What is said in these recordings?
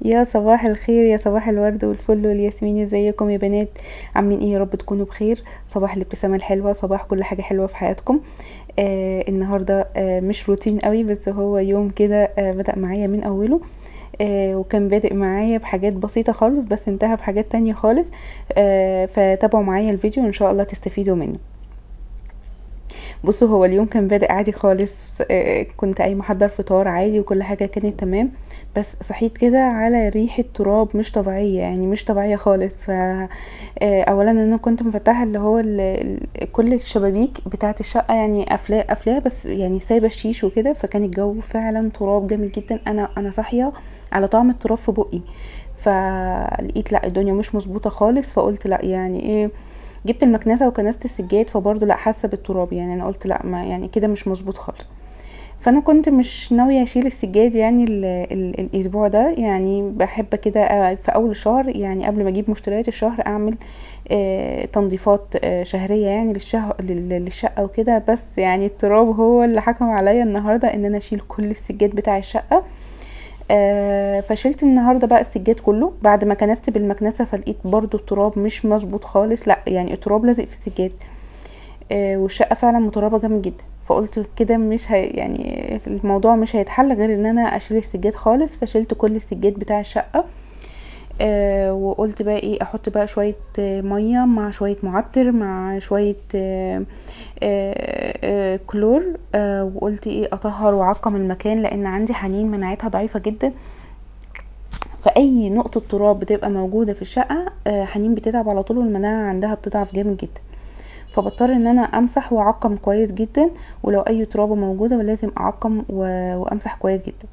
يا صباح الخير، يا صباح الورد والفل والياسمين، ازيكم يا بنات؟ عاملين ايه؟ يا رب تكونوا بخير. صباح الابتسامه الحلوه، صباح كل حاجه حلوه في حياتكم. النهارده مش روتين قوي، بس هو يوم كده بدأ معايا من اوله. وكان بادئ معايا بحاجات بسيطه خالص، بس انتهى بحاجات تانية خالص. فتابعوا معايا الفيديو وان شاء الله تستفيدوا منه. بصوا، هو اليوم كان بادئ عادي خالص. كنت قايمه احضر فطار عادي وكل حاجه كانت تمام. بس صحيت كده على ريحه تراب مش طبيعيه، يعني مش طبيعيه خالص. اولا انا كنت مفتحه اللي هو كل الشبابيك بتاعه الشقه، يعني قافلاها بس يعني سايبه الشيش وكده، فكان الجو فعلا تراب جامد جدا. انا صاحيه على طعم التراب في بقي. فلقيت لا، الدنيا مش مظبوطه خالص، فقلت لا يعني ايه. جبت المكنسه وكنست السجاد، فبرضه لا، حاسه بالتراب. يعني انا قلت لا، ما يعني كده مش مظبوط خالص. فانا كنت مش ناويه اشيل السجاد يعني الاسبوع ده. يعني بحب كده في اول الشهر، يعني قبل ما اجيب مشتريات الشهر، اعمل تنظيفات شهرية يعني للشقة وكده. بس يعني التراب هو اللي حكم عليا النهاردة ان انا اشيل كل السجاد بتاع الشقة. فشلت النهارده بقى السجاد كله بعد ما كنست بالمكنسه، فلقيت برضو التراب مش مظبوط خالص. لا يعني التراب لازق في السجاد. والشقه فعلا مترابه جامد جدا. فقلت كده مش يعني الموضوع مش هيتحل غير ان انا اشيل السجاد خالص. فشلت كل السجاد بتاع الشقه. وقلت بقى ايه، احط بقى شويه ميه مع شويه معطر مع شويه كلور. وقلت ايه، اطهر واعقم المكان، لان عندي حنين مناعتها ضعيفه جدا. فاي نقطه تراب بتبقى موجوده في الشقه، حنين بتتعب على طول، والمناعه عندها بتضعف جامد جدا. فبضطر ان انا امسح واعقم كويس جدا. ولو اي ترابه موجوده لازم اعقم وامسح كويس جدا.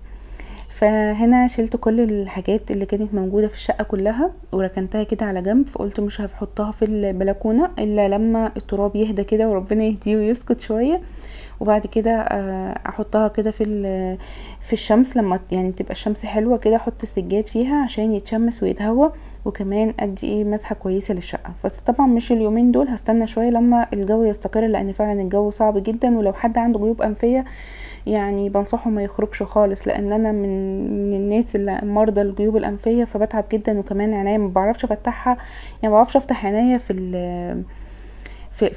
فهنا شلت كل الحاجات اللي كانت موجوده في الشقه كلها وركنتها كده على جنب. فقلت مش هحطها في البلكونه الا لما التراب يهدى كده وربنا يهديه ويسكت شويه. وبعد كده احطها كده في الشمس، لما يعني تبقى الشمس حلوه كده، احط السجاد فيها عشان يتشمس ويتهوى. وكمان ادي ايه، مسحه كويسه للشقه. بس طبعا مش اليومين دول، هستنى شويه لما الجو يستقر، لان فعلا الجو صعب جدا. ولو حد عنده جيوب انفيه يعني بنصحه ما يخرجش خالص، لان انا من الناس اللي مرضى الجيوب الانفيه، فبتعب جدا. وكمان عينيا ما بعرفش افتحها، يعني ما بعرفش افتح عينيا في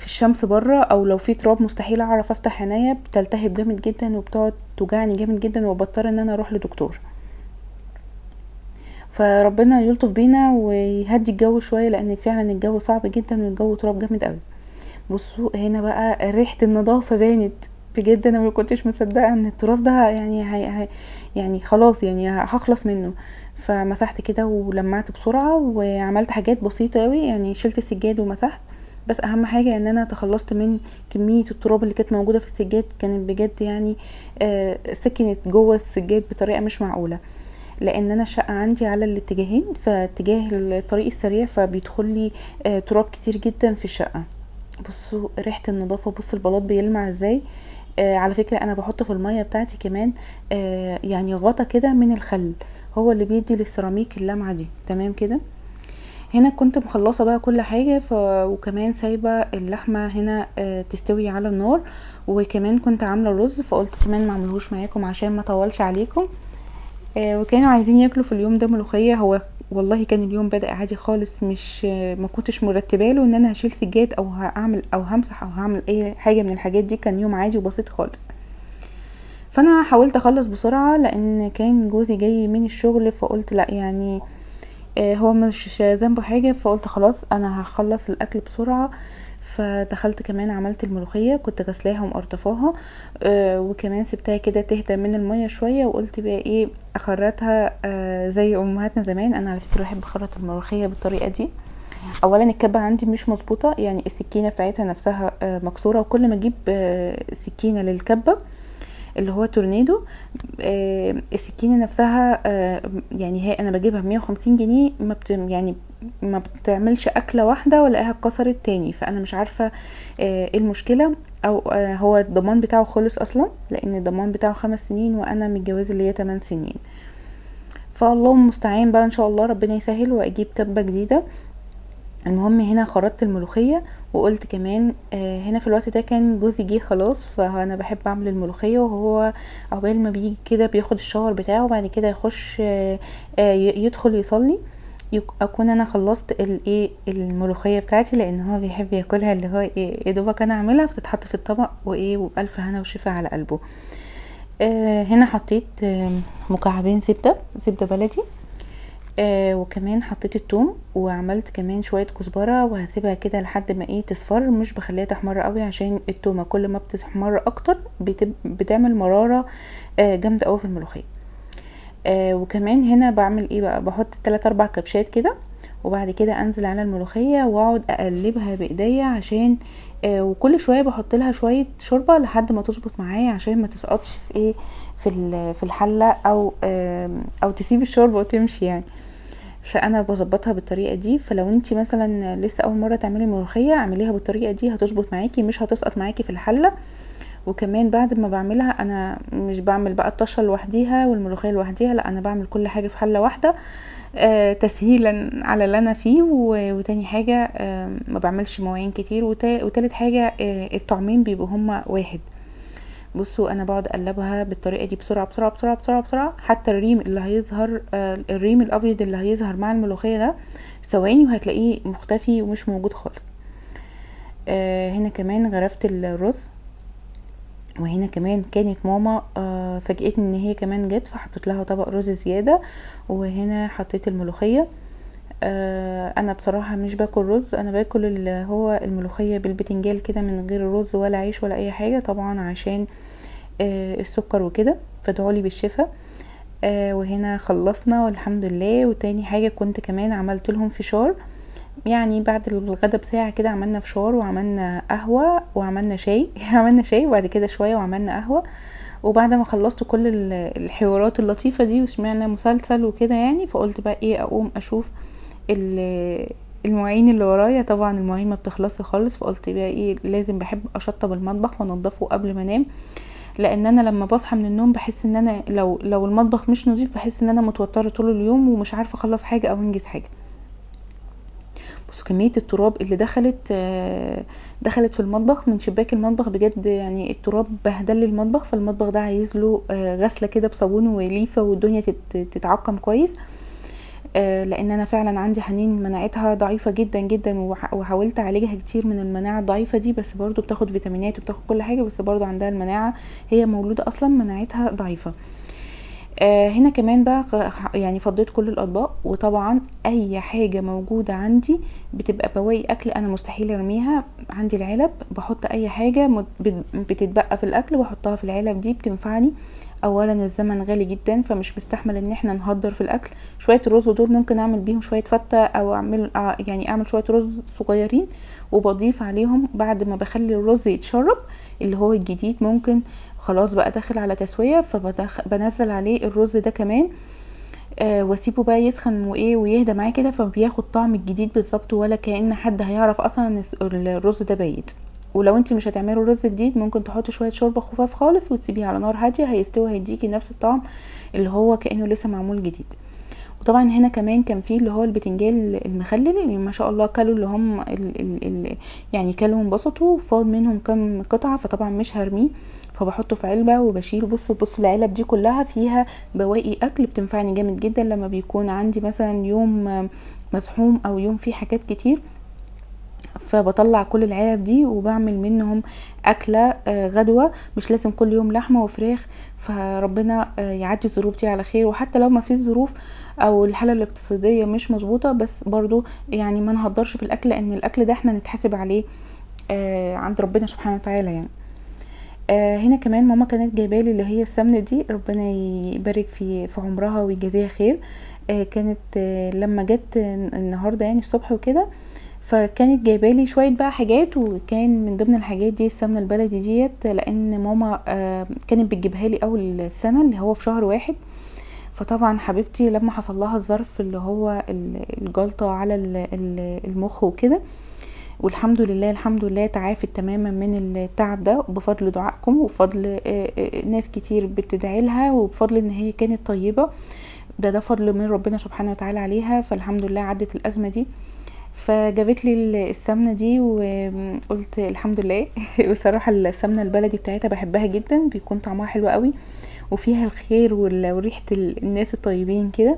الشمس بره، او لو في تراب مستحيل اعرف افتح عينيا، بتلتهب جامد جدا وبتقعد توجعني جامد جدا، وبضطر ان انا اروح لدكتور. فربنا يلطف بينا ويهدي الجو شويه، لان فعلا الجو صعب جدا والجو تراب جامد قوي. بصوا هنا بقى ريحه النظافه بانت. بجد انا ما كنتش مصدقه ان التراب ده يعني يعني خلاص، يعني هخلص منه. فمسحت كده ولمعت بسرعه وعملت حاجات بسيطه قوي، يعني شلت السجاد ومسحت. بس اهم حاجه ان انا تخلصت من كميه التراب اللي كانت موجوده في السجاد. كانت بجد يعني سكنت جوه السجاد بطريقه مش معقوله. لان انا الشقه عندي على الاتجاهين، فاتجاه الطريق السريع فبيدخل لي تراب كتير جدا في الشقه. بصوا ريحه النظافه، بصوا البلاط بيلمع ازاي. على فكره انا بحط في الميه بتاعتي كمان يعني غطا كده من الخل، هو اللي بيدي للسيراميك اللمعه دي. تمام كده. هنا كنت مخلصه بقى كل حاجه. وكمان سايبه اللحمه هنا تستوي على النار. وكمان كنت عامله رز، فقلت كمان ما اعملهوش معاكم عشان ما اطولش عليكم. وكانوا عايزين ياكلوا في اليوم ده ملوخيه. هو والله كان اليوم بدأ عادي خالص، مش ما كنتش مرتبه له ان انا هشيل سجاد او هعمل او همسح او هعمل اي حاجه من الحاجات دي. كان يوم عادي وبسيط خالص. فانا حاولت اخلص بسرعه لان كان جوزي جاي من الشغل، فقلت لا يعني هو مش ذنبه حاجه. فقلت خلاص انا هخلص الاكل بسرعه. فدخلت كمان عملت الملوخيه، كنت غسلاها ومقرطفاها. وكمان سبتها كده تهدى من الميه شويه. وقلت بقى ايه، اخرطها زي امهاتنا زمان. انا على فكره بحب اخرط الملوخيه بالطريقه دي. اولا الكبه عندي مش مظبوطه، يعني السكينه بتاعتها نفسها مكسوره. وكل ما اجيب سكينه للكبه اللي هو تورنيدو، السكينه نفسها يعني هي انا بجيبها ب150 جنيه، يعني ما بتعملش اكله واحده والاقيها اتكسرت تاني. فانا مش عارفه ايه المشكله. او هو الضمان بتاعه خلص اصلا، لان الضمان بتاعه 5 سنين وانا متجوزه اللي هي 8 سنين. فالله المستعان بقى، ان شاء الله ربنا يسهل واجيب كبه جديده. المهم هنا خرطت الملوخيه وقلت كمان هنا في الوقت ده كان جوزي جه خلاص، فانا بحب اعمل الملوخيه، وهو عقبال ما بيجي كده بياخد الشاور بتاعه وبعد كده يخش يدخل يصلي، اكون انا خلصت الايه الملوخيه بتاعتي، لان هو بيحب ياكلها اللي هو ايه يا دوبك انا اعملها فتتحط في الطبق وايه وبالف هنا وشفا على قلبه. هنا حطيت مكعبين زبده بلدي، وكمان حطيت التوم وعملت كمان شويه كزبره، وهسيبها كده لحد ما ايه تصفر، مش بخليها تحمر قوي عشان التومه كل ما بتحمر اكتر بتعمل مراره جامده قوي في الملوخيه. وكمان هنا بعمل ايه بقى، بحط 3-4 كبشات كده، وبعد كده انزل على الملوخيه واقعد اقلبها بايديا عشان وكل شويه بحط لها شويه شوربه لحد ما تظبط معايا عشان ما تسقطش في ايه في الحله او تسيب الشوربه وتمشي يعني. فانا بظبطها بالطريقه دي، فلو انتي مثلا لسه اول مره تعملي ملوخيه اعمليها بالطريقه دي هتظبط معاكي، مش هتسقط معاكي في الحله. وكمان بعد ما بعملها انا مش بعمل بقى الطشه لوحديها والملوخيه لوحديها، لا انا بعمل كل حاجه في حله واحده تسهيلا على اللي انا فيه. وتاني حاجه ما بعملش مواعين كتير، وتالت حاجه الطعمين بيبقوا هما واحد. بصوا انا بقعد اقلبها بالطريقه دي بسرعه بسرعه بسرعه بسرعه بسرعه، حتى الريم اللي هيظهر الريم الابيض اللي هيظهر مع الملوخيه ده ثواني وهتلاقيه مختفي ومش موجود خالص. هنا كمان غرفت الرز، وهنا كمان كانت ماما فاجئتني ان هي كمان جت فحطيت لها طبق رز زياده، وهنا حطيت الملوخيه. انا بصراحه مش باكل رز، انا باكل اللي هو الملوخيه بالبتنجال كده من غير رز ولا عيش ولا اي حاجه، طبعا عشان السكر وكده، فادعولي بالشفا. وهنا خلصنا والحمد لله. وتاني حاجه كنت كمان عملت لهم فشار، يعني بعد الغدا بساعه كده عملنا فشار وعملنا قهوه وعملنا شاي عملنا شاي وبعد كده شويه وعملنا قهوه. وبعد ما خلصت كل الحوارات اللطيفه دي وسمعنا مسلسل وكده يعني، فقلت بقى ايه اقوم اشوف المواعين اللي ورايا. طبعا المواعين ما بتخلصش خالص، فقلت بقى ايه لازم بحب اشطب المطبخ وانضفه قبل ما انام، لان انا لما بصحى من النوم بحس ان انا لو المطبخ مش نظيف بحس ان انا متوتره طول اليوم ومش عارفه اخلص حاجه او انجز حاجه. بصوا كميه التراب اللي دخلت في المطبخ من شباك المطبخ، بجد يعني التراب بهدل المطبخ، فالمطبخ ده عايز له غسله كده بصابون وليفه والدنيا تتعقم كويس. لان انا فعلا عندي حنين مناعتها ضعيفه جدا جدا، وحاولت اعالجها كتير من المناعه الضعيفه دي، بس برضو بتاخد فيتامينات وبتاخد كل حاجه، بس برضو عندها المناعه، هي مولوده اصلا مناعتها ضعيفه. هنا كمان بقى يعني فضيت كل الاطباق، وطبعا اي حاجه موجوده عندي بتبقى بواقي اكل انا مستحيل ارميها، عندي العلب بحط اي حاجه بتتبقى في الاكل واحطها في العلب دي بتنفعني. اولا الزمن غالي جدا فمش مستحمل ان احنا نهدر في الاكل، شويه الرز دول ممكن اعمل بيهم شويه فته او اعمل شويه رز صغيرين وبضيف عليهم بعد ما بخلي الرز يتشرب اللي هو الجديد، ممكن خلاص بقى داخل على تسويه فبنزل عليه الرز ده كمان واسيبه بقى يسخن ويهدى معايا كده، فبياخد طعم الجديد بالظبط، ولا كأن حد هيعرف اصلا ان الرز ده بايت. ولو انت مش هتعملي رز جديد ممكن تحطي شويه شوربه خفاف خالص وتسيبيه على نار هاديه هيستوي، هيديكي نفس الطعم اللي هو كأنه لسه معمول جديد. وطبعا هنا كمان كان فيه اللي هو البتنجال المخلل اللي ما شاء الله كلوا اللي هم يعني كلوا انبسطوا وفاض منهم كام قطعه، فطبعا مش هرميه فبحطه في علبه وبشيله. بص العلب دي كلها فيها بواقي اكل بتنفعني جامد جدا لما بيكون عندي مثلا يوم مزحوم او يوم فيه حاجات كتير، فبطلع كل العلب دي وبعمل منهم اكله غدوه، مش لازم كل يوم لحمه وفراخ، فربنا يعدي الظروف دي على خير. وحتى لو ما فيش ظروف او الحاله الاقتصاديه مش مظبوطه، بس برضو يعني ما نهدرش في الاكل، لان الاكل ده احنا نتحاسب عليه عند ربنا سبحانه وتعالى يعني. هنا كمان ماما كانت جايبالي اللي هي السمنه دي، ربنا يبارك في عمرها ويجازيها خير. كانت لما جت النهارده يعني الصبح وكده، فكانت جايبالي شويه بقى حاجات، وكان من ضمن الحاجات دي السمنه البلدي ديت، لان ماما كانت بتجيبها لي اول السنه اللي هو في شهر 1. فطبعا حبيبتي لما حصل لها الظرف اللي هو الجلطه على المخ وكده، والحمد لله الحمد لله تعافت تماما من التعب ده بفضل دعائكم وبفضل ناس كتير بتدعي لها وبفضل ان هي كانت طيبه، ده فضل من ربنا سبحانه وتعالى عليها، فالحمد لله عدت الازمه دي. فجابت لي السمنه دي وقلت الحمد لله. بصراحه السمنه البلدي بتاعتها بحبها جدا، بيكون طعمها حلو قوي وفيها الخير وريحه الناس الطيبين كده.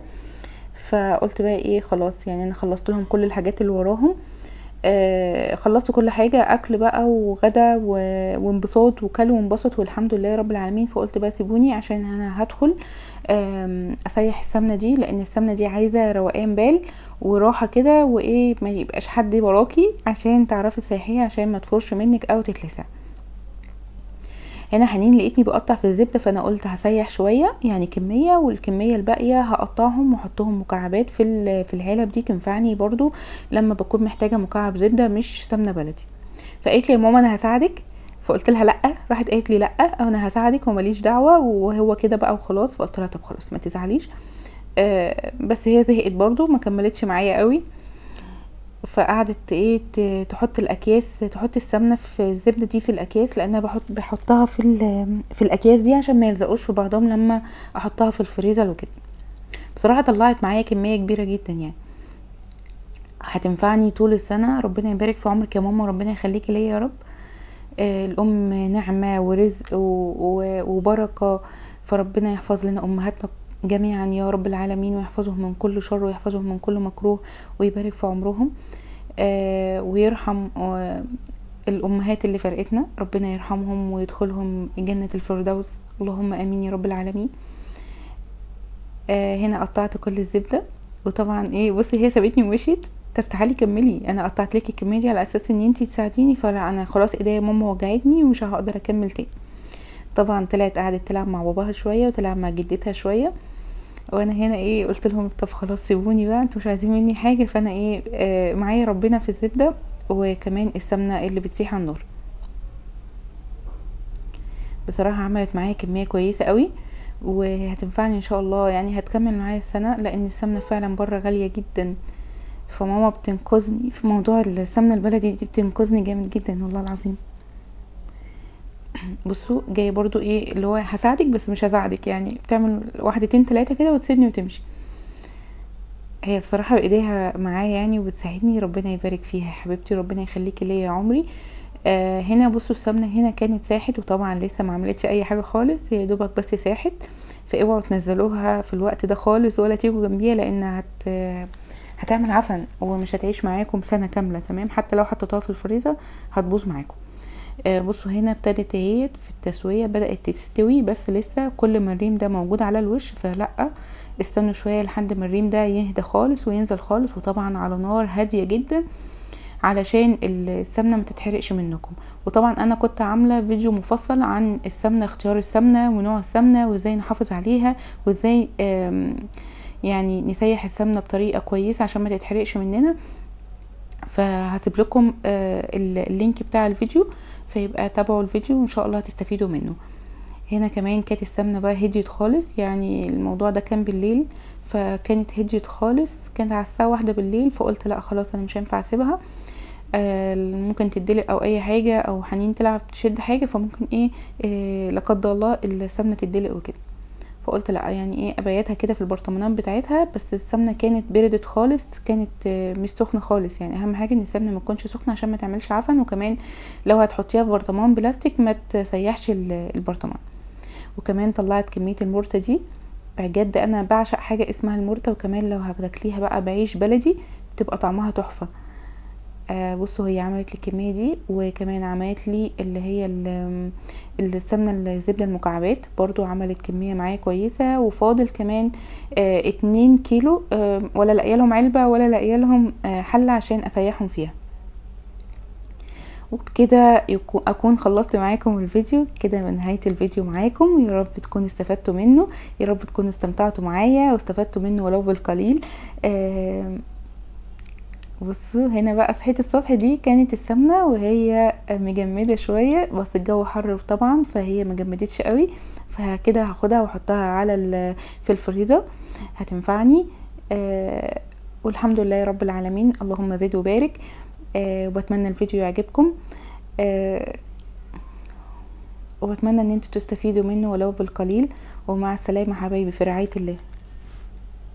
فقلت بقى ايه خلاص، يعني انا خلصت لهم كل الحاجات اللي وراهم. خلصت كل حاجة، اكل بقى وغدا وانبساط وكل وانبسط والحمد لله رب العالمين. فقلت بقى سيبوني عشان انا هدخل اسيح السمنة دي، لان السمنة دي عايزة روقان بال وراحة كده، وايه ما يبقاش حد وراكي عشان تعرفي تسيحيها عشان ما تفرش منك او تتلسع. هنا حنين لقيتني بقطع في الزبده، فانا قلت هسيح شويه يعني كميه، والكميه الباقيه هقطعهم واحطهم مكعبات في العلب دي تنفعني برضو لما بكون محتاجه مكعب زبده مش سمنه بلدي. فقالت لي يا ماما انا هساعدك، فقلت لها لا. راحت قالت لي لا انا هساعدك وماليش دعوه وهو كده بقى وخلاص. فقلت لها طب خلاص ما تزعليش. بس هي زهقت برضو ما كملتش معايا قوي. فقعدت ايه تحط الاكياس، تحط السمنه في الزبده دي في الاكياس، لان انا بحطها في الاكياس دي عشان ما يلزقوش في بعضهم لما احطها في الفريزر وكده. بصراحه طلعت معايا كميه كبيره جدا، يعني هتنفعني طول السنه. ربنا يبارك في عمرك يا ماما، ربنا يخليكي ليا يا رب. الام نعمه ورزق وبركه، فربنا يحفظ لنا امهاتنا جميعا يا رب العالمين، ويحفظهم من كل شر ويحفظهم من كل مكروه ويبارك في عمرهم. ويرحم الامهات اللي فرقتنا، ربنا يرحمهم ويدخلهم جنة الفردوس، اللهم امين يا رب العالمين. هنا قطعت كل الزبدة، وطبعا ايه بصي هي سابتني ومشيت. طب تعالي كملي، انا قطعت لك الكميه دي على اساس ان انتي تساعديني، فلا انا خلاص ايديا ماما وجعتني ومش هقدر اكمل تاني. طبعا طلعت قعدت تلعب مع باباها شويه وتلعب مع جدتها شويه، وانا هنا ايه قلت لهم طب خلاص سيبوني بقى انتوا مش عايزين مني حاجه. فانا ايه معايا ربنا في الزبده وكمان السمنه اللي بتسيح على النار. بصراحه عملت معايا كميه كويسه قوي وهتنفعني ان شاء الله، يعني هتكمل معايا السنه، لان السمنه فعلا بره غاليه جدا. فماما بتنقذني في موضوع السمنه البلدي دي، بتنقذني جامد جدا والله العظيم. بصوا جايه برضو ايه اللي هو هساعدك بس مش هساعدك، يعني بتعمل واحدتين تلاتة كده وتسيبني وتمشي. هي بصراحه بايديها معايا يعني وبتساعدني، ربنا يبارك فيها يا حبيبتي، ربنا يخليكي ليا يا عمري. هنا بصوا السمنه هنا كانت ساحت، وطبعا لسه ما عملتش اي حاجه خالص، هي دوبك بس ساحت. فاوعوا تنزلوها في الوقت ده خالص ولا تيجوا جنبيها، لان هتعمل عفن ومش هتعيش معاكم سنه كامله. تمام، حتى لو حطيتوها في الفريزر هتبوظ معاكم. بصوا هنا ابتدت اهي في التسويه، بدات تستوي بس لسه كل ما الريم ده موجود على الوش، فلا استنوا شويه لحد ما الريم ده يهدى خالص وينزل خالص، وطبعا على نار هاديه جدا علشان السمنه ما تتحرقش منكم. وطبعا انا كنت عامله فيديو مفصل عن السمنه، اختيار السمنه ونوع السمنه وازاي نحافظ عليها، وازاي يعني نسيح السمنه بطريقه كويسه عشان ما تتحرقش مننا. فهسيب لكم اللينك بتاع الفيديو، فيبقى تابعوا الفيديو وان شاء الله هتستفيدوا منه. هنا كمان كانت السمنه بقى هديت خالص، يعني الموضوع ده كان بالليل، فكانت هديت خالص، كانت على الساعه 1 بالليل. فقلت لا خلاص انا مش هينفع اسيبها، ممكن تدلق او اي حاجه، او حنين تلعب تشد حاجه فممكن ايه لا قدر الله السمنه تدلق وكده. فقلت لا يعني ايه ابيتها كده في البرطمانات بتاعتها. بس السمنه كانت بردت خالص، كانت مش سخنه خالص، يعني اهم حاجه ان السمنه ما تكونش سخنه عشان ما تعملش عفن، وكمان لو هتحطيها في برطمان بلاستيك ما تسيحش البرطمان. وكمان طلعت كميه المرته دي، بجد انا بعشق حاجه اسمها المرته، وكمان لو هتاكليها بقى بعيش بلدي بتبقى طعمها تحفه. بصوا هي عملت لي الكميه دي، وكمان عملت لي اللي هي السمنه الزبده المكعبات برضو عملت كميه معايا كويسه. وفاضل كمان 2 كيلو، ولا لاقيه لهم علبه ولا لاقيه لهم حله عشان اسيحهم فيها. وبكده اكون خلصت معاكم الفيديو كده، من نهايه الفيديو معاكم. يا رب تكونوا استفدتوا منه، يا رب تكونوا استمتعتوا معايا واستفدتوا منه ولو بالقليل. بصوا هنا بقى صحيت الصبح، دي كانت السمنه وهي مجمده شويه، بس الجو حر طبعا فهي مجمدتش قوي. فكده هاخدها واحطها على في الفريزر هتنفعني. والحمد لله رب العالمين، اللهم زد وبارك. وبتمنى الفيديو يعجبكم، وبتمنى ان انتوا تستفيدوا منه ولو بالقليل. ومع السلامه حبايبي في رعايه الله.